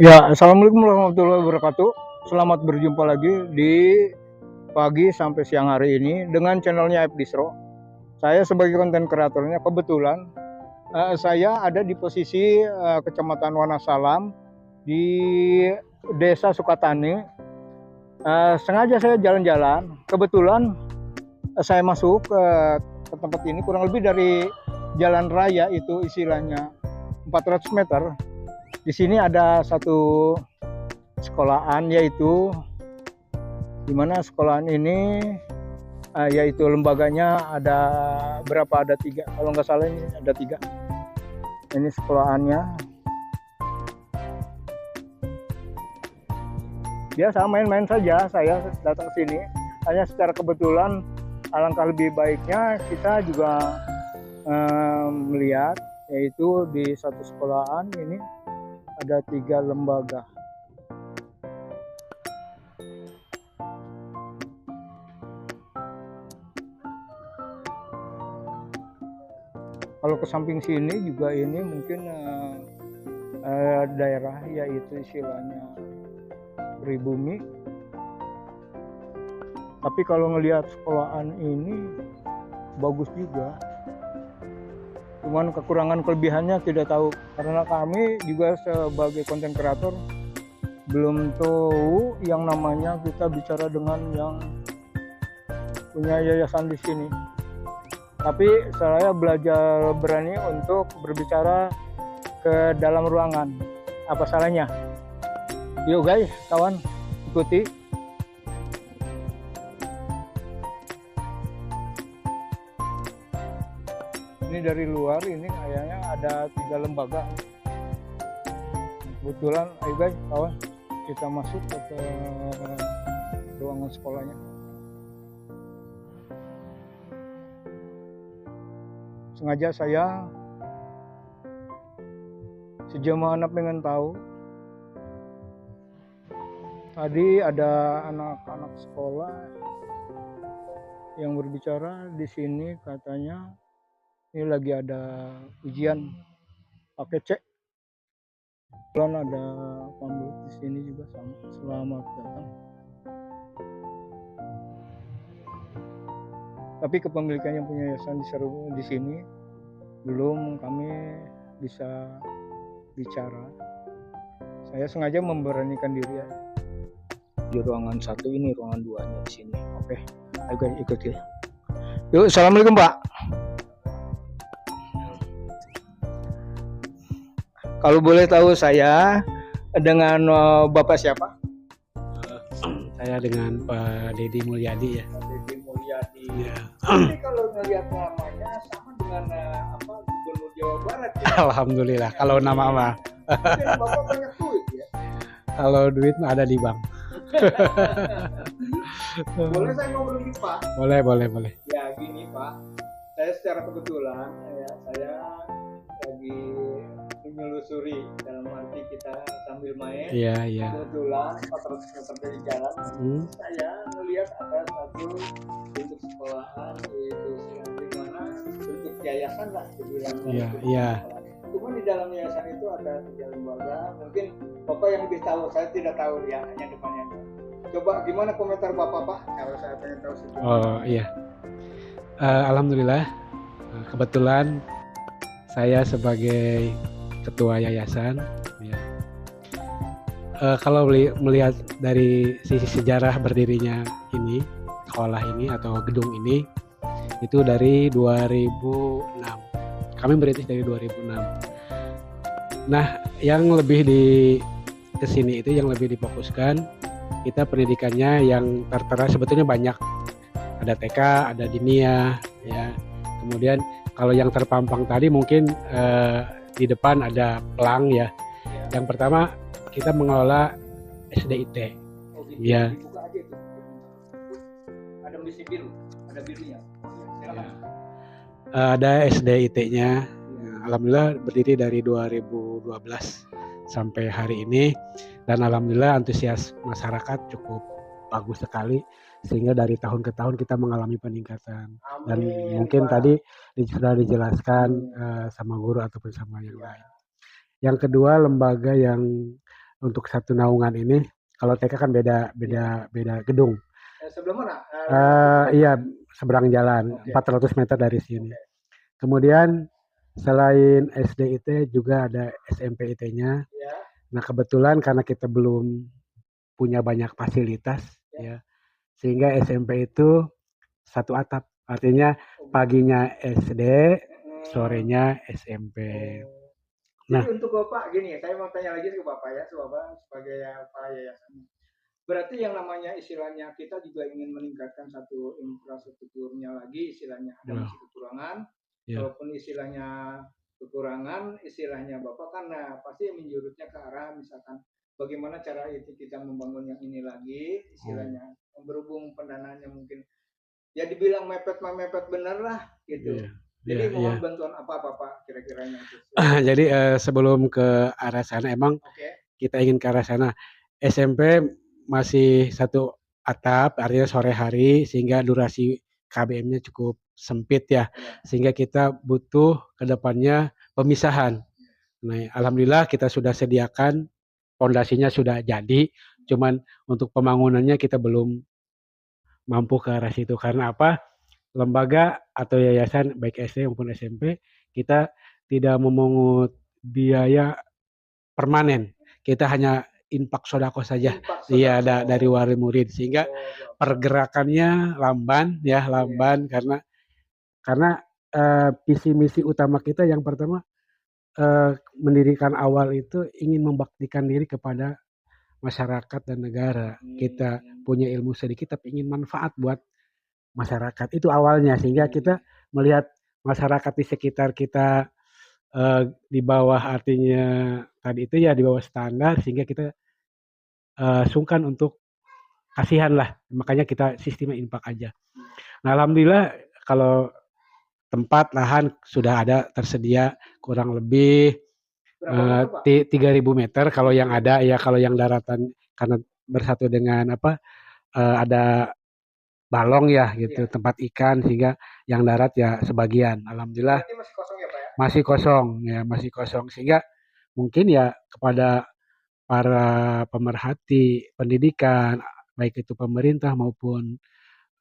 Ya, assalamualaikum warahmatullahi wabarakatuh. Selamat berjumpa lagi di pagi sampai siang hari ini dengan channelnya App Distro. Saya sebagai konten kreatornya kebetulan saya ada di posisi Kecamatan Wonosalam di Desa Sukatani. Sengaja saya jalan-jalan. Kebetulan saya masuk ke tempat ini kurang lebih dari jalan raya itu istilahnya 400 meter. Di sini ada satu sekolahan, yaitu di mana sekolahan ini yaitu lembaganya ada berapa, ada 3 kalau nggak salah, ini ada 3. Ini sekolahannya biasa main-main saja saya datang ke sini hanya secara kebetulan. Alangkah lebih baiknya kita juga melihat, yaitu di satu sekolahan ini ada 3 lembaga. Kalau ke samping sini juga ini mungkin daerah yaitu istilahnya pribumi. Tapi kalau ngelihat sekolahan ini bagus juga. Cuman kekurangan kelebihannya tidak tahu, karena kami juga sebagai konten kreator belum tahu yang namanya kita bicara dengan yang punya yayasan di sini. Tapi saya belajar berani untuk berbicara ke dalam ruangan. Apa salahnya? Yuk guys, kawan, ikuti. Ini dari luar, ini kayaknya ada 3 lembaga. Kebetulan, ayo guys, kawan, kita masuk ke ruangan sekolahnya. Sengaja saya sejauh mana pengen tahu. Tadi ada anak-anak sekolah yang berbicara di sini, katanya ini lagi ada ujian pakai C. Dan ada pamflet di sini juga sama, selamat datang. Tapi kepemilikan yang punya yayasan di sini belum kami bisa bicara. Saya sengaja memberanikan diri ya di ruangan 1 ini, ruangan 2-nya di sini. Oke, ayo guys, ikut ya. Yuk, assalamualaikum Pak. Kalau boleh tahu saya dengan Bapak siapa? Saya dengan Pak Deddy Mulyadi ya. Deddy Mulyadi. Ya. Tapi kalau ngelihat namanya sama dengan Gubernur Jawa Barat ya. Alhamdulillah. Kalau nama mah. Bapak banyak duit ya. Kalau duit mah ada di bank. Boleh saya ngobrol nih Pak? Boleh. Ya gini Pak, saya secara kebetulan saya lagi menyelusuri, dalam arti kita sambil main. Iya. Kebetulan 400 meter dari jalan, saya melihat ada satu bentuk sekolahan, yaitu di mana bentuk yayasan lah dibilang. Iya. Cuma di dalam yayasan itu ada 3 lembaga. Mungkin Bapak yang lebih tahu, saya tidak tahu ya, hanya depannya. Coba gimana komentar Bapak Pak? Kalau saya pengen tahu sedikit. Oh iya. Alhamdulillah. Kebetulan saya sebagai ketua yayasan. Ya. Kalau melihat dari sisi sejarah berdirinya ini, sekolah ini atau gedung ini, itu dari 2006. Kami berintis dari 2006. Nah, yang lebih di kesini itu yang lebih difokuskan, kita pendidikannya yang tertera sebetulnya banyak. Ada TK, ada Dinia, ya. Kemudian kalau yang terpampang tadi mungkin di depan ada pelang ya. Yang pertama kita mengelola SDIT. Oh, gitu. Ya. Dibuka aja itu. Ada misi biru, ada birunya. Silakan. Ada SDIT-nya. Alhamdulillah berdiri dari 2012 sampai hari ini, dan alhamdulillah antusias masyarakat cukup bagus sekali, sehingga dari tahun ke tahun kita mengalami peningkatan. Dan mungkin tadi sudah dijelaskan sama guru ataupun sama yang lain. Yang kedua, lembaga yang untuk satu naungan ini. Kalau TK kan beda gedung. Sebelum mana? Iya, seberang jalan, Oke. 400 meter dari sini. Kemudian selain SD IT juga ada SMP IT-nya. Ya. Nah, kebetulan karena kita belum punya banyak fasilitas ya, sehingga SMP itu satu atap. Artinya paginya SD, sorenya SMP. Jadi untuk Bapak gini, saya mau tanya lagi ke Bapak ya, sebagai kepala yayasan. Berarti yang namanya istilahnya kita juga ingin meningkatkan satu infrastrukturnya lagi, istilahnya ada masih kekurangan. Walaupun istilahnya kekurangan, istilahnya Bapak kan pasti menjurutnya ke arah misalkan bagaimana cara itu kita membangun yang ini lagi, istilahnya berhubung pendanaannya mungkin ya dibilang mepet bener lah gitu. Jadi mohon bantuan apa Pak kira-kiranya itu? Jadi sebelum ke arah sana emang kita ingin ke arah sana. SMP masih satu atap, artinya sore hari sehingga durasi KBM-nya cukup sempit ya. Sehingga kita butuh ke depannya pemisahan. Nah, alhamdulillah kita sudah sediakan pondasinya sudah jadi, cuman untuk pembangunannya kita belum mampu ke arah situ. Karena apa? Lembaga atau yayasan baik SD maupun SMP kita tidak memungut biaya permanen. Kita hanya infak sodako saja. Iya, dari wali murid sehingga pergerakannya lamban ya, lamban karena visi misi utama kita yang pertama mendirikan awal itu ingin membaktikan diri kepada masyarakat dan negara. Kita punya ilmu sedikit tapi ingin manfaat buat masyarakat. Itu awalnya sehingga kita melihat masyarakat di sekitar kita di bawah artinya tadi itu ya di bawah standar sehingga kita sungkan untuk kasihan lah. Makanya kita sistemnya infak aja. Nah, alhamdulillah kalau tempat lahan sudah ada tersedia kurang lebih 3.000 meter kalau yang ada ya, kalau yang daratan karena bersatu dengan ada balong ya gitu, tempat ikan sehingga yang darat ya sebagian. Alhamdulillah masih kosong ya Pak ya? Masih kosong sehingga mungkin ya kepada para pemerhati pendidikan baik itu pemerintah maupun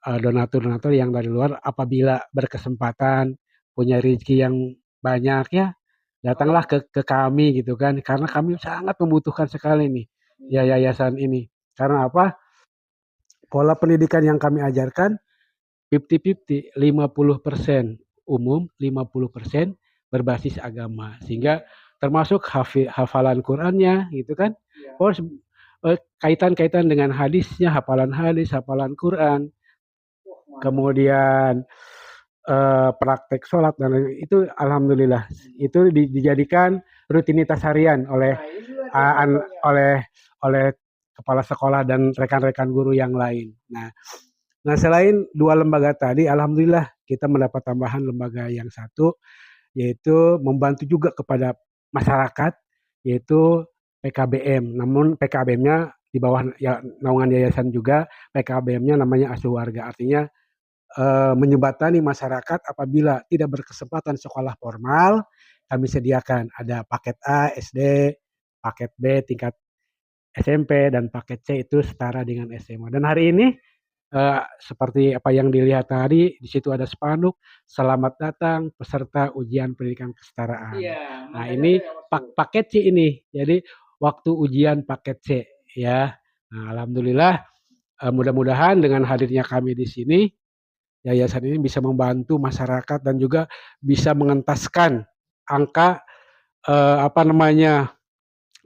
donatur-donatur yang dari luar apabila berkesempatan punya rezeki yang banyak ya datanglah ke kami gitu kan, karena kami sangat membutuhkan sekali nih ya yayasan ini. Karena apa? Pola pendidikan yang kami ajarkan 50-50, 50% umum, 50% berbasis agama. Sehingga termasuk hafalan Qur'annya gitu kan. Oh, kaitan-kaitan dengan hadisnya, hafalan hadis, hafalan Qur'an. Kemudian praktek sholat dan itu alhamdulillah itu dijadikan rutinitas harian oleh kepala sekolah dan rekan-rekan guru yang lain. Nah, selain dua lembaga tadi, alhamdulillah kita mendapat tambahan lembaga yang satu, yaitu membantu juga kepada masyarakat, yaitu PKBM. Namun PKBM-nya di bawah ya, naungan yayasan juga, PKBM-nya namanya Asuh Warga. Artinya menjembatani masyarakat apabila tidak berkesempatan sekolah formal, kami sediakan ada paket A, SD, paket B, tingkat SMP, dan paket C itu setara dengan SMA. Dan hari ini seperti apa yang dilihat tadi, di situ ada spanduk, selamat datang peserta ujian pendidikan kesetaraan. Nah ini paket C ini, jadi waktu ujian paket C ya. Nah, alhamdulillah mudah-mudahan dengan hadirnya kami di sini, yayasan ini bisa membantu masyarakat dan juga bisa mengentaskan angka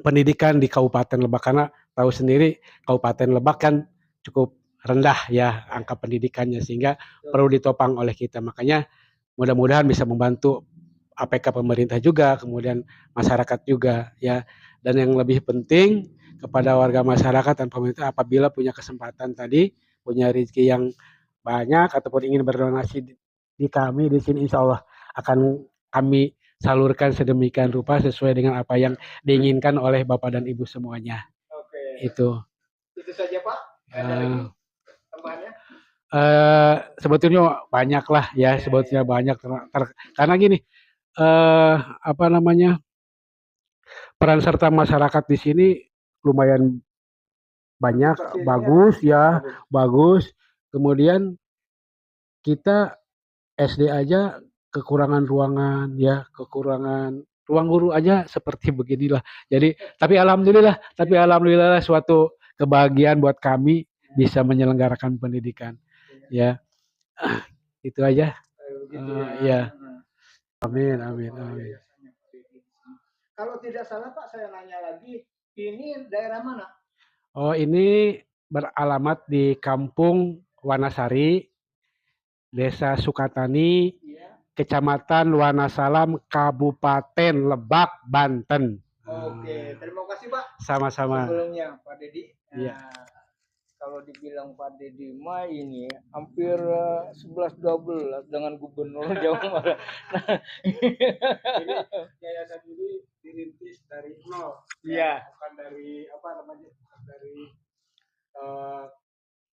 pendidikan di Kabupaten Lebak, karena tahu sendiri Kabupaten Lebak kan cukup rendah ya angka pendidikannya sehingga perlu ditopang oleh kita. Makanya mudah-mudahan bisa membantu APK pemerintah juga, kemudian masyarakat juga ya. Dan yang lebih penting kepada warga masyarakat dan pemerintah apabila punya kesempatan tadi, punya rezeki yang banyak ataupun ingin berdonasi di kami di sini, insya Allah akan kami salurkan sedemikian rupa sesuai dengan apa yang diinginkan oleh Bapak dan Ibu semuanya. Oke. Itu saja Pak. Tambahannya? Sebetulnya banyak lah ya, sebetulnya banyak karena gini peran serta masyarakat di sini lumayan banyak, Kecilnya bagus ya, bagus. bagus. Kemudian kita SD aja kekurangan ruangan ya, kekurangan ruang guru aja seperti beginilah. Jadi tapi alhamdulillah suatu kebahagiaan buat kami bisa menyelenggarakan pendidikan. Ya, itu aja. Begitu Ya. Nah, Amin, amin, amin. yayasannya Pak Dedi. Kalau tidak salah Pak, saya nanya lagi, ini daerah mana? Oh, ini beralamat di Kampung Wanasari, Desa Sukatani, Iya. Kecamatan Wanasalam, Kabupaten Lebak, Banten. Oke, terima kasih Pak. Sama-sama. Sebelumnya Pak Dedi. Iya. Kalau dibilang Pak Dedi mah ini hampir 11-12 dengan Gubernur Jawa Barat. Nah, Ini yayasan ini dirintis dari nol. Iya. Bukan dari bukan dari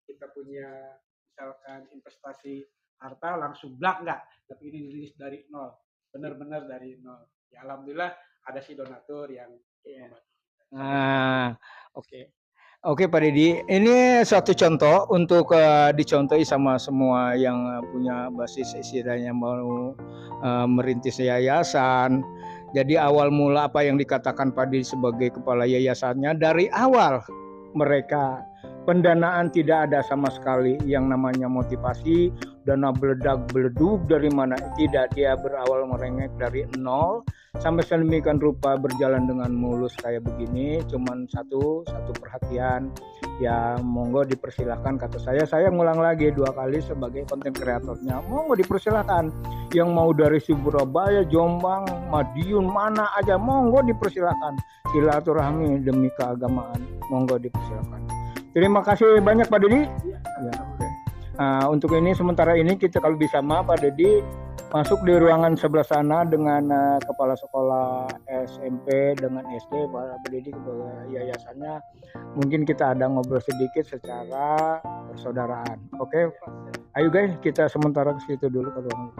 kita punya misalkan investasi harta langsung blak enggak, tapi ini dirintis dari nol. Benar-benar dari nol. Ya alhamdulillah ada si donatur yang membantu. Nah, oke. Oke Pak Dedi, ini suatu contoh untuk dicontohi sama semua yang punya basis istilahnya mau merintis yayasan. Jadi awal mula apa yang dikatakan Pak Dedi sebagai kepala yayasannya, dari awal mereka pendanaan tidak ada sama sekali, yang namanya motivasi, dana beleduk dari mana tidak, dia berawal merengek dari nol sampai sedemikian rupa berjalan dengan mulus kayak begini. Cuman satu perhatian ya, monggo dipersilahkan, kata saya ngulang lagi 2 kali sebagai konten kreatornya, monggo dipersilahkan, yang mau dari Surabaya, Jombang, Madiun, mana aja monggo dipersilahkan, silaturahmi demi keagamaan, monggo dipersilahkan. Terima kasih banyak Pak Dedi ya, okay. Untuk ini sementara ini kita kalau bisa Pak Dedi masuk di ruangan sebelah sana dengan kepala sekolah SMP dengan SD Pak Dedi kepada yayasannya. Mungkin kita ada ngobrol sedikit secara persaudaraan. Oke, ayo guys, kita sementara ke situ dulu ke ruangan.